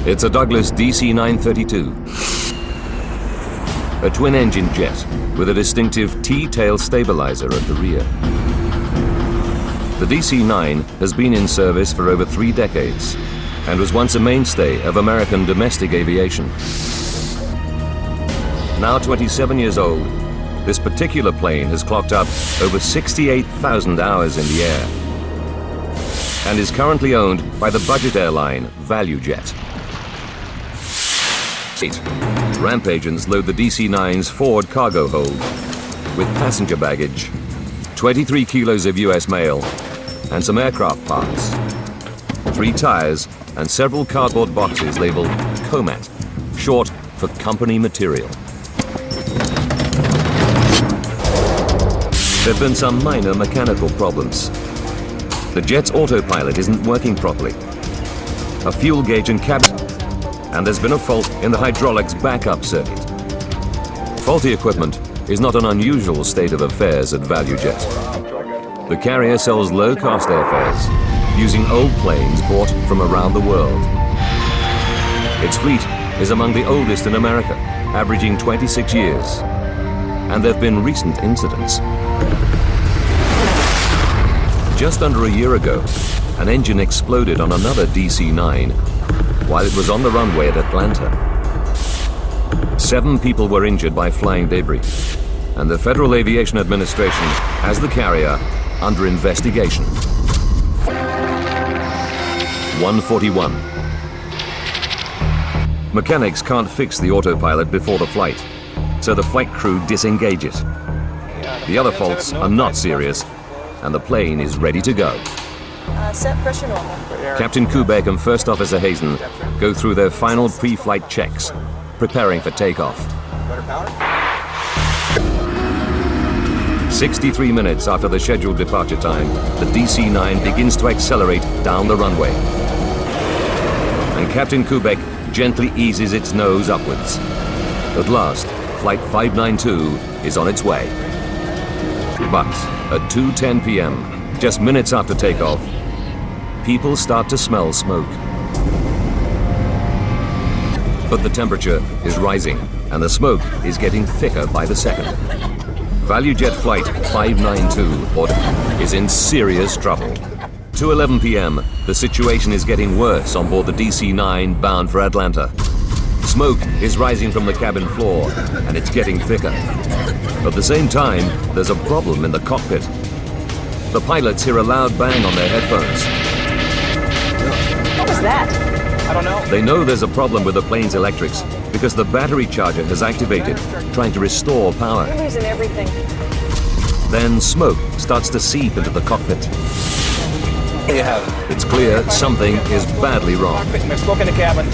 It's a Douglas DC-932, a twin-engine jet with a distinctive T-tail stabilizer at the rear. The DC-9 has been in service for over 3 decades and was once a mainstay of American domestic aviation. Now 27 years old, this particular plane has clocked up over 68,000 hours in the air and is currently owned by the budget airline ValueJet. Ramp agents load the DC-9's forward cargo hold with passenger baggage, 23 kilos of US mail, and some aircraft parts, 3 tires, and several cardboard boxes labeled COMAT, short for company material. There have been some minor mechanical problems. The jet's autopilot isn't working properly. A fuel gauge and cabin, and there's been a fault in the hydraulics backup circuit. Faulty equipment is not an unusual state of affairs at ValueJet. The carrier sells low-cost airfares using old planes bought from around the world. Its fleet is among the oldest in America, averaging 26 years. And there have been recent incidents. Just under a year ago, an engine exploded on another DC-9 while it was on the runway at Atlanta. 7 people were injured by flying debris, and the Federal Aviation Administration has the carrier under investigation. 1:41. Mechanics can't fix the autopilot before the flight, so the flight crew disengage it. The other faults are not serious, and the plane is ready to go. Set pressure normal. Captain Kubek and First Officer Hazen go through their final pre-flight checks, preparing for takeoff. 63 minutes after the scheduled departure time, the DC-9 begins to accelerate down the runway. And Captain Kubek gently eases its nose upwards. At last, Flight 592 is on its way. But at 2:10 p.m., just minutes after takeoff, people start to smell smoke. But the temperature is rising, and the smoke is getting thicker by the second. ValueJet Flight 592 is in serious trouble. 2:11 p.m., the situation is getting worse on board the DC-9 bound for Atlanta. Smoke is rising from the cabin floor, and it's getting thicker. At the same time, there's a problem in the cockpit. The pilots hear a loud bang on their headphones. What was that? I don't know. They know there's a problem with the plane's electrics because the battery charger has activated, trying to restore power. We're losing everything. Then smoke starts to seep into the cockpit. You have it. It's clear something is badly wrong. There's smoke in the cabin.